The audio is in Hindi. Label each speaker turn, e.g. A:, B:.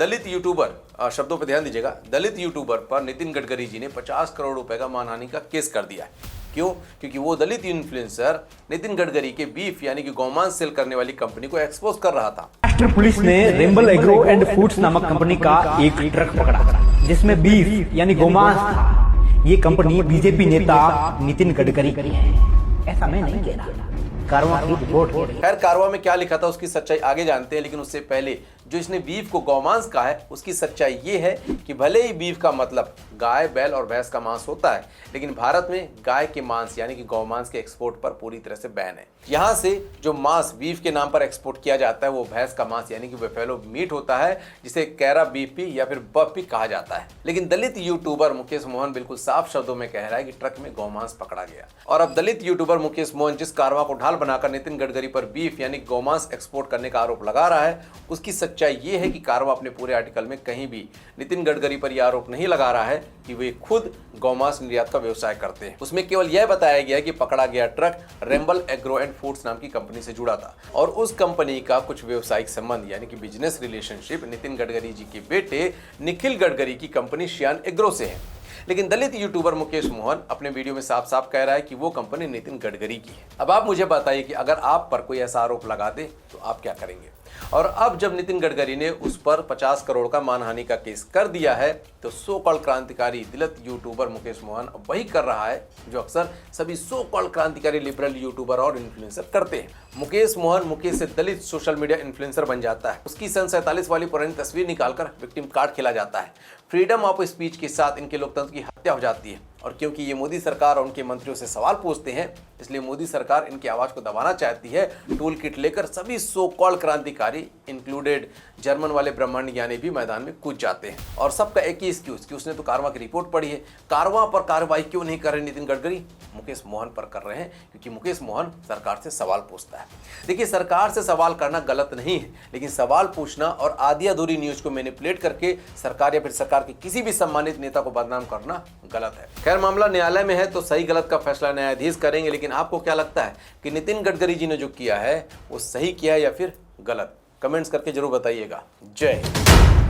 A: दलित यूट्यूबर, शब्दों पर ध्यान दीजिएगा, दलित यूट्यूबर पर नितिन गडकरी जी ने 50 करोड़ रुपए का मानहानि का केस कर दिया है। क्यों? क्योंकि वो दलित इन्फ्लुएंसर नितिन गडकरी के बीफ यानी कि गौमांस सेल करने वाली कंपनी को एक्सपोज कर रहा था।
B: महाराष्ट्र पुलिस ने रेम्बल एग्रो एंड फूड्स नामक कंपनी का एक ट्रक पकड़ा जिसमें बीफ यानी गोमांस था। ये कंपनी बीजेपी नेता नितिन गडकरी की है, ऐसा मैं नहीं कह रहा। कारवां की रिपोर्ट है।
A: खैर, कारवां में क्या लिखा था उसकी सच्चाई आगे जानते हैं, लेकिन उससे पहले जो इसने बीफ को गौमांस कहा है उसकी सच्चाई ये है कि भले ही बीफ का मतलब गाय, बैल और भैंस का मांस होता है, लेकिन भारत में गाय के मांस यानी कि गौमांस के एक्सपोर्ट पर पूरी तरह से बैन है। यहाँ से जो मांस बीफ के नाम पर एक्सपोर्ट किया जाता है वो भैंस का मांस यानी कि बफेलो मीट होता है, जिसे कैरा बीफ या फिर बफ भी कहा जाता है। लेकिन दलित यूट्यूबर मुकेश मोहन बिल्कुल साफ शब्दों में कह रहा है कि ट्रक में गौमांस पकड़ा गया। और अब दलित यूट्यूबर मुकेश मोहन जिस कारवां को ढाल बनाकर नितिन गडकरी पर बीफ यानी गौमांस एक्सपोर्ट करने का आरोप लगा रहा है, उसकी सच्चाई ये है कि कारवां अपने पूरे आर्टिकल में कहीं भी नितिन गडकरी पर यह आरोप नहीं लगा रहा है कि वे खुद गौमांस निर्यात का व्यवसाय करते हैं। उसमें केवल यह बताया गया कि पकड़ा गया ट्रक रेम्बल एग्रो एंड फूड्स नाम की कंपनी से जुड़ा था और उस कंपनी का कुछ व्यवसायिक संबंध यानी कि बिजनेस रिलेशनशिप नितिन गडकरी जी के बेटे निखिल गडकरी की कंपनी श्यान एग्रो से है। लेकिन दलित यूट्यूबर मुकेश मोहन अपने वीडियो में साफ साफ कह रहा है कि वो कंपनी नितिन गडकरी की है। अब आप मुझे बताइए कि अगर आप पर कोई ऐसा आरोप लगा दे तो आप क्या करेंगे? और अब जब नितिन गडकरी ने उस पर 50 करोड़ का मानहानि का केस कर दिया है तो सो कॉल्ड क्रांतिकारी दलित यूट्यूबर मुकेश मोहन वही कर रहा है जो अक्सर सभी सो कॉल्ड क्रांतिकारी लिबरल यूट्यूबर और इन्फ्लुएंसर करते हैं। मुकेश से दलित सोशल मीडिया इन्फ्लुएंसर बन जाता है। उसकी सन 47 वाली पुरानी तस्वीर निकालकर विक्टिम कार्ड खेला जाता है। फ्रीडम ऑफ स्पीच के साथ इनके लोकतंत्र की हत्या हो जाती है। और क्योंकि ये मोदी सरकार और उनके मंत्रियों से सवाल पूछते हैं, इसलिए मोदी सरकार इनकी आवाज को दबाना चाहती है। टूल किट लेकर सभी सो कॉल्ड क्रांतिकारी इंक्लूडेड जर्मन वाले ब्रह्मांड ज्ञानी भी मैदान में कूद जाते हैं। और सबका एक ही एक्सक्यूज कि उसने तो कारवां की रिपोर्ट पढ़ी है। कारवां पर कार्रवाई क्यों नहीं कर रहे नितिन गडकरी? मुकेश मोहन पर कर रहे हैं क्योंकि मुकेश मोहन सरकार से सवाल पूछता है। देखिए, सरकार से सवाल करना गलत नहीं है, लेकिन सवाल पूछना और आधी अधूरी न्यूज को मैनिपुलेट करके सरकार या फिर सरकार के किसी भी सम्मानित नेता को बदनाम करना गलत है। खैर, मामला न्यायालय में है तो सही गलत का फैसला न्यायाधीश करेंगे, लेकिन आपको क्या लगता है कि नितिन गडकरी जी ने जो किया है वो सही किया है या फिर गलत? कमेंट्स करके जरूर बताइएगा। जय हिंद।